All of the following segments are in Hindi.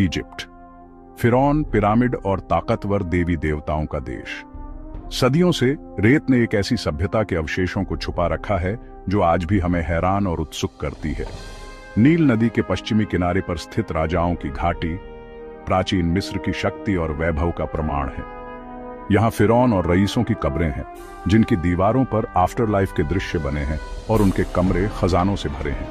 इजिप्ट। फिरौन, पिरामिड और ताकतवर देवी देवताओं का देश। सदियों से रेत ने एक ऐसी सभ्यता के अवशेषों को छुपा रखा है जो आज भी हमें हैरान और उत्सुक करती है। नील नदी के पश्चिमी किनारे पर स्थित राजाओं की घाटी प्राचीन मिस्र की शक्ति और वैभव का प्रमाण है। यहाँ फिरौन और रईसों की कब्रें हैं जिनकी दीवारों पर आफ्टर लाइफ के दृश्य बने हैं और उनके कमरे खजानों से भरे हैं।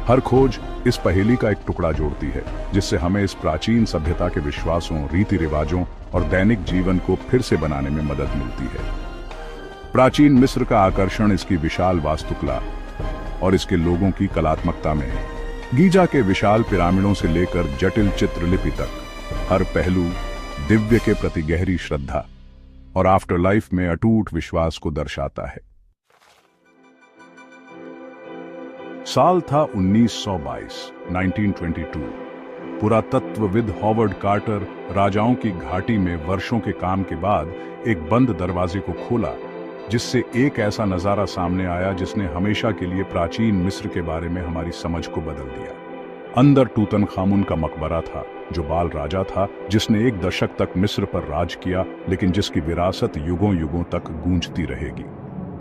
हर खोज इस पहेली का एक टुकड़ा जोड़ती है जिससे हमें इस प्राचीन सभ्यता के विश्वासों, रीति रिवाजों और दैनिक जीवन को फिर से बनाने में मदद मिलती है। प्राचीन मिस्र का आकर्षण इसकी विशाल वास्तुकला और इसके लोगों की कलात्मकता में है। गीजा के विशाल पिरामिडों से लेकर जटिल चित्रलिपि तक हर पहलू दिव्य के प्रति गहरी श्रद्धा और आफ्टर लाइफ में अटूट विश्वास को दर्शाता है। साल था 1922। पुरातत्वविद हॉवर्ड कार्टर राजाओं की घाटी में वर्षों के काम के बाद एक बंद दरवाजे को खोला, जिससे एक ऐसा नजारा सामने आया जिसने हमेशा के लिए प्राचीन मिस्र के बारे में हमारी समझ को बदल दिया। अंदर तूतनखामुन का मकबरा था, जो बाल राजा था जिसने एक दशक तक मिस्र पर राज किया, लेकिन जिसकी विरासत युगों युगों तक गूंजती रहेगी।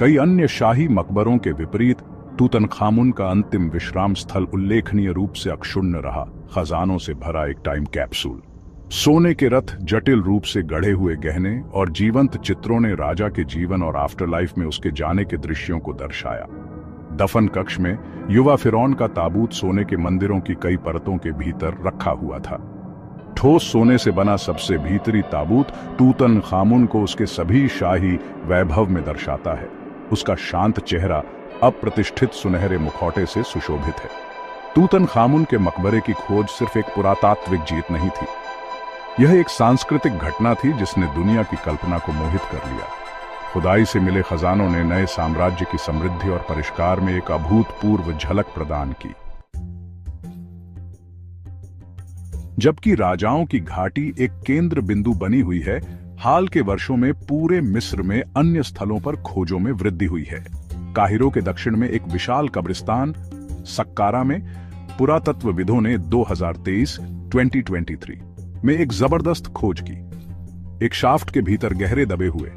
कई अन्य शाही मकबरों के विपरीत तूतनखामुन का अंतिम विश्राम स्थल उल्लेखनीय रूप से अक्षुण्ण रहा। खजानों से भरा एक टाइम कैप्सूल, सोने के रथ, जटिल रूप से गढ़े हुए गहने और जीवंत चित्रों ने राजा के जीवन और आफ्टर लाइफ में उसके जाने के दृश्यों को दर्शाया। दफन कक्ष में युवा फिरौन का ताबूत सोने के मंदिरों की कई परतों के भीतर रखा हुआ था। ठोस सोने से बना सबसे भीतरी ताबूत तूतनखामुन को उसके सभी शाही वैभव में दर्शाता है। उसका शांत चेहरा अप्रतिष्ठित सुनहरे मुखौटे से सुशोभित है। तूतनखामुन के मकबरे की खोज सिर्फ एक पुरातात्विक जीत नहीं थी, यह एक सांस्कृतिक घटना थी जिसने दुनिया की कल्पना को मोहित कर लिया। खुदाई से मिले खजानों ने नए साम्राज्य की समृद्धि और परिष्कार में एक अभूतपूर्व झलक प्रदान की। जबकि राजाओं की घाटी एक केंद्र बिंदु बनी हुई है, हाल के वर्षों में पूरे मिस्र में अन्य स्थलों पर खोजों में वृद्धि हुई है। काहिरो के दक्षिण में एक विशाल कब्रिस्तान सक्कारा में पुरातत्वविदों ने 2023 में एक जबरदस्त खोज की। एक शाफ्ट के भीतर गहरे दबे हुए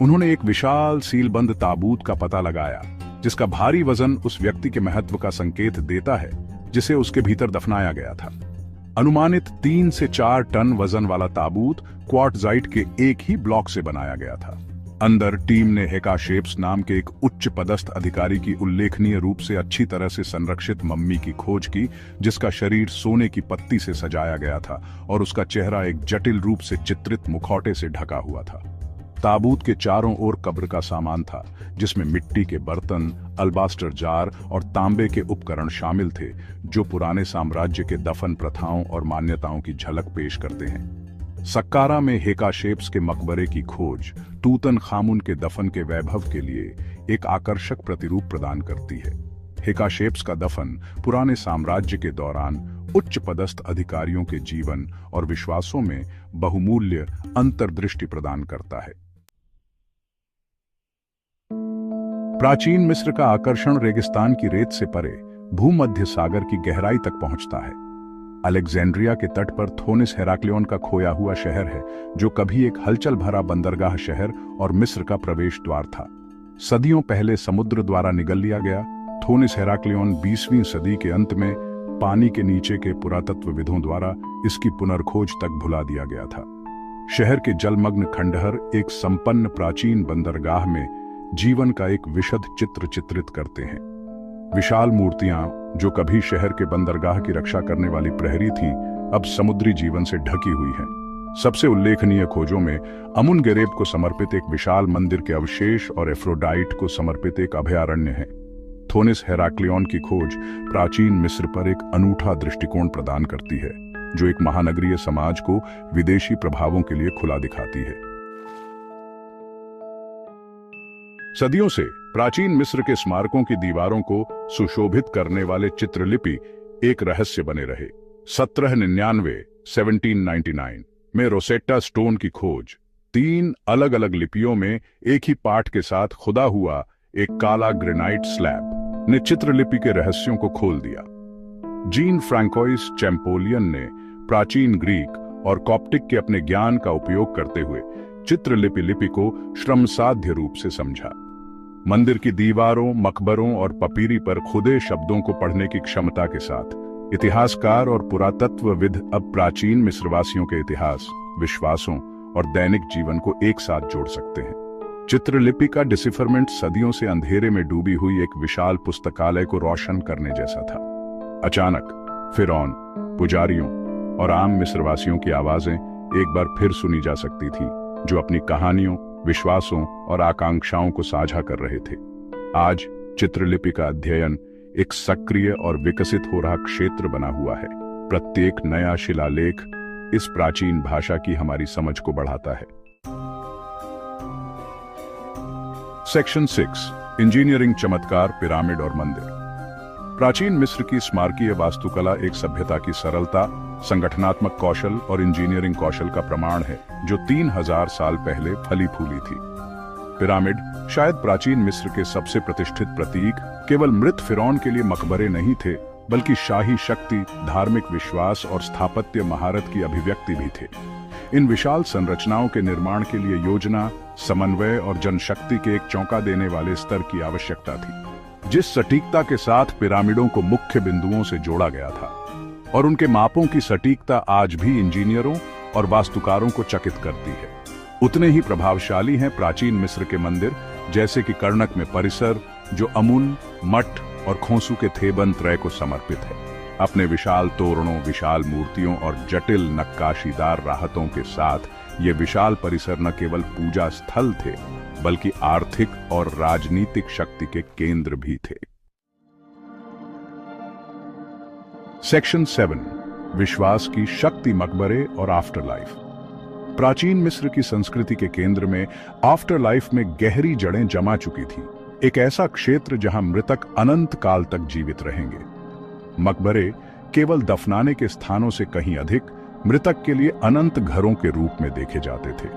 उन्होंने एक विशाल सीलबंद ताबूत का पता लगाया, जिसका भारी वजन उस व्यक्ति के महत्व का संकेत देता है जिसे उसके भीतर दफनाया गया था। अनुमानित 3 से 4 टन वजन वाला ताबूत क्वार्टजाइट के एक ही ब्लॉक से बनाया गया था। अंदर टीम ने हेकाशेप्स नाम के एक उच्च पदस्थ अधिकारी की उल्लेखनीय रूप से अच्छी तरह से संरक्षित मम्मी की खोज की, जिसका शरीर सोने की पत्ती से सजाया गया था और उसका चेहरा एक जटिल रूप से चित्रित मुखौटे से ढका हुआ था। ताबूत के चारों ओर कब्र का सामान था, जिसमें मिट्टी के बर्तन, अल्बास्टर जार और तांबे के उपकरण शामिल थे, जो पुराने साम्राज्य के दफन प्रथाओं और मान्यताओं की झलक पेश करते हैं। सक्कारा में हेकाशेप्स के मकबरे की खोज तूतनखामुन के दफन के वैभव के लिए एक आकर्षक प्रतिरूप प्रदान करती है। हेकाशेप्स का दफन पुराने साम्राज्य के दौरान उच्च पदस्थ अधिकारियों के जीवन और विश्वासों में बहुमूल्य अंतर्दृष्टि प्रदान करता है। प्राचीन मिस्र का आकर्षण रेगिस्तान की रेत से परे भूमध्य सागर की गहराई तक पहुंचता है। अलेक्जेंड्रिया के तट पर थोनिस हेराक्लियोन का खोया हुआ शहर है, जो कभी एक हलचल भरा बंदरगाह शहर और मिस्र का प्रवेश द्वार था। सदियों पहले समुद्र द्वारा निगल लिया गया, थोनिस हेराक्लियोन 20वीं सदी के अंत में पानी के नीचे के पुरातत्वविदों द्वारा इसकी पुनर्खोज तक भुला दिया गया था। शहर के जलमग्न खंडहर एक संपन्न प्राचीन बंदरगाह में जीवन का एक विशद चित्र चित्रित करते हैं। विशाल मूर्तियां, जो कभी शहर के बंदरगाह की रक्षा करने वाली प्रहरी थीं, अब समुद्री जीवन से ढकी हुई हैं। सबसे उल्लेखनीय खोजों में अमुन-गेरेब को समर्पित एक विशाल मंदिर के अवशेष और एफ्रोडाइट को समर्पित एक अभयारण्य है। थोनिस हेराक्लियोन की खोज प्राचीन मिस्र पर एक अनूठा दृष्टिकोण प्रदान करती है, जो एक महानगरीय समाज को विदेशी प्रभावों के लिए खुला दिखाती है। सदियों से प्राचीन मिस्र के स्मारकों की दीवारों को सुशोभित करने वाले चित्रलिपि एक रहस्य बने रहे। 1799 में रोसेट्टा स्टोन की खोज 3 अलग अलग लिपियों में एक ही पाठ के साथ खुदा हुआ एक काला ग्रेनाइट स्लैब ने चित्रलिपि के रहस्यों को खोल दिया। जीन फ्रांकोइस चैंपोलियन ने प्राचीन ग्रीक और कॉप्टिक के अपने ज्ञान का उपयोग करते हुए चित्रलिपि लिपि को श्रमसाध्य रूप से समझा। मंदिर की दीवारों, मकबरों और पपीरी पर खुदे शब्दों को पढ़ने की क्षमता के साथ इतिहासकार और पुरातत्वविद अब प्राचीन मिस्रवासियों के इतिहास, विश्वासों और दैनिक जीवन को एक साथ जोड़ सकते हैं। चित्रलिपि का डिसिफरमेंट सदियों से अंधेरे में डूबी हुई एक विशाल पुस्तकालय को रोशन करने जैसा था। अचानक फिरौन, पुजारियों और आम मिस्रवासियों की आवाजें एक बार फिर सुनी जा सकती थी, जो अपनी कहानियों, विश्वासों और आकांक्षाओं को साझा कर रहे थे। आज चित्रलिपि का अध्ययन एक सक्रिय और विकसित हो रहा क्षेत्र बना हुआ है। प्रत्येक नया शिलालेख इस प्राचीन भाषा की हमारी समझ को बढ़ाता है। सेक्शन 6, इंजीनियरिंग चमत्कार, पिरामिड और मंदिर। प्राचीन मिस्र की स्मारकीय वास्तुकला एक सभ्यता की सरलता, संगठनात्मक कौशल और इंजीनियरिंग कौशल का प्रमाण है, जो 3000 साल पहले फली फूली थी। पिरामिड शायद प्राचीन मिस्र के सबसे प्रतिष्ठित प्रतीक केवल मृत फिरौन के लिए मकबरे नहीं थे, बल्कि शाही शक्ति, धार्मिक विश्वास और स्थापत्य महारत की अभिव्यक्ति भी थे। इन विशाल संरचनाओं के निर्माण के लिए योजना, समन्वय और जनशक्ति के एक चौंका देने वाले स्तर की आवश्यकता थी। जिस सटीकता के साथ पिरामिडों को मुख्य बिंदुओं से जोड़ा गया था और उनके मापों की सटीकता आज भी इंजीनियरों और वास्तुकारों को चकित करती है, उतने ही प्रभावशाली हैं प्राचीन मिस्र के मंदिर, जैसे कि कर्णक में परिसर, जो अमुन, मठ और खोंसू के थेबन त्रय को समर्पित है। अपने विशाल तोरणों, विशाल मूर्तियों और जटिल नक्काशीदार राहतों के साथ ये विशाल परिसर न केवल पूजा स्थल थे, बल्कि आर्थिक और राजनीतिक शक्ति के केंद्र भी थे। सेक्शन 7, विश्वास की शक्ति, मकबरे और आफ्टर लाइफ। प्राचीन मिस्र की संस्कृति के केंद्र में आफ्टर लाइफ में गहरी जड़ें जमा चुकी थी। एक ऐसा क्षेत्र जहां मृतक अनंत काल तक जीवित रहेंगे। मकबरे केवल दफनाने के स्थानों से कहीं अधिक मृतक के लिए अनंत घरों के रूप में देखे जाते थे,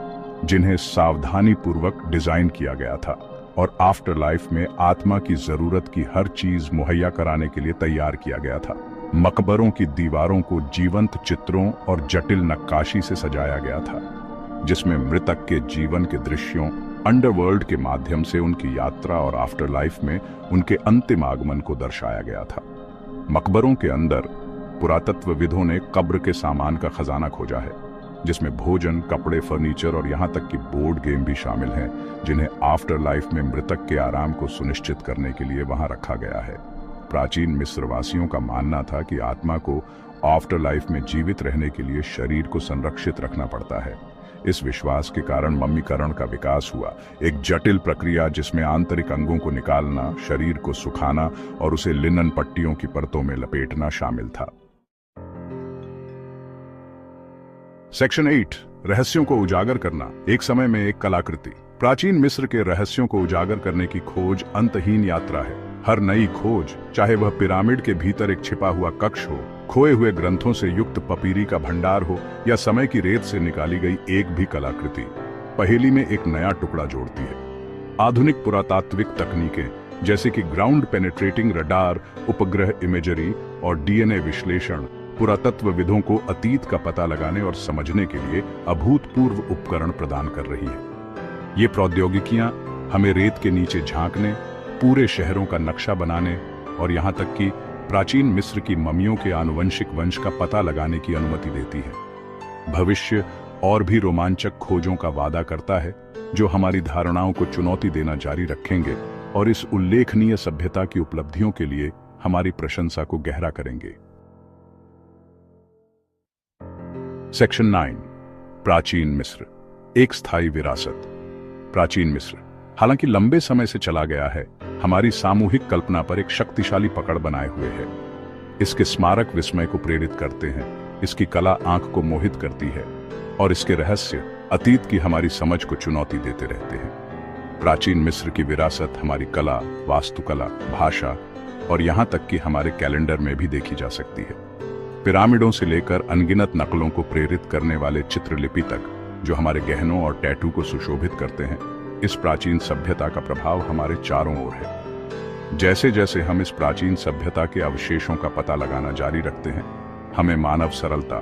जिन्हें सावधानी पूर्वक डिजाइन किया गया था और आफ्टर लाइफ में आत्मा की जरूरत की हर चीज मुहैया कराने के लिए तैयार किया गया था। मकबरों की दीवारों को जीवंत चित्रों और जटिल नक्काशी से सजाया गया था, जिसमें मृतक के जीवन के दृश्यों, अंडरवर्ल्ड के माध्यम से उनकी यात्रा और आफ्टर लाइफ में उनके अंतिम आगमन को दर्शाया गया था। मकबरों के अंदर पुरातत्वविदों ने कब्र के सामान का खजाना खोजा है, जिसमें भोजन, कपड़े, फर्नीचर और यहां तक कि बोर्ड गेम भी शामिल हैं, जिन्हें आफ्टर लाइफ में मृतक के आराम को सुनिश्चित करने के लिए वहां रखा गया है। प्राचीन मिस्रवासियों का मानना था कि आत्मा को आफ्टर लाइफ में जीवित रहने के लिए शरीर को संरक्षित रखना पड़ता है। इस विश्वास के कारण मम्मीकरण का विकास हुआ, एक जटिल प्रक्रिया जिसमें आंतरिक अंगों को निकालना, शरीर को सुखाना और उसे लिनन पट्टियों की परतों में लपेटना शामिल था। सेक्शन 8, रहस्यों को उजागर करना, एक समय में एक कलाकृति। प्राचीन मिस्र के रहस्यों को उजागर करने की खोज अंतहीन यात्रा है। हर नई खोज, चाहे वह पिरामिड के भीतर एक छिपा हुआ कक्ष हो, खोए हुए ग्रंथों से युक्त पपीरी का भंडार हो या समय की रेत से निकाली गई एक भी कलाकृति, पहेली में एक नया टुकड़ा जोड़ती है। आधुनिक पुरातात्विक तकनीकें जैसे कि ग्राउंड पेनेट्रेटिंग रडार, उपग्रह इमेजरी और डीएनए विश्लेषण पुरातत्वविदों को अतीत का पता लगाने और समझने के लिए अभूतपूर्व उपकरण प्रदान कर रही है। ये प्रौद्योगिकियां हमें रेत के नीचे झांकने, पूरे शहरों का नक्शा बनाने और यहां तक कि प्राचीन मिस्र की मम्मियों के आनुवंशिक वंश का पता लगाने की अनुमति देती है। भविष्य और भी रोमांचक खोजों का वादा करता है, जो हमारी धारणाओं को चुनौती देना जारी रखेंगे और इस उल्लेखनीय सभ्यता की उपलब्धियों के लिए हमारी प्रशंसा को गहरा करेंगे। सेक्शन 9, प्राचीन मिस्र, एक स्थायी विरासत। प्राचीन मिस्र हालांकि लंबे समय से चला गया है, हमारी सामूहिक कल्पना पर एक शक्तिशाली पकड़ बनाए हुए है। इसके स्मारक विस्मय को प्रेरित करते हैं, इसकी कला आंख को मोहित करती है और इसके रहस्य अतीत की हमारी समझ को चुनौती देते रहते हैं। प्राचीन मिस्र की विरासत हमारी कला, वास्तुकला, भाषा और यहां तक कि हमारे कैलेंडर में भी देखी जा सकती है। पिरामिडों से लेकर अनगिनत नकलों को प्रेरित करने वाले चित्रलिपि तक, जो हमारे गहनों और टैटू को सुशोभित करते हैं, इस प्राचीन सभ्यता का प्रभाव हमारे चारों ओर है। जैसे जैसे हम इस प्राचीन सभ्यता के अवशेषों का पता लगाना जारी रखते हैं, हमें मानव सरलता,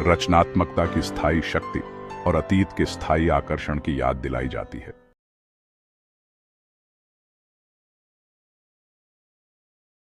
रचनात्मकता की स्थायी शक्ति और अतीत के स्थायी आकर्षण की याद दिलाई जाती है।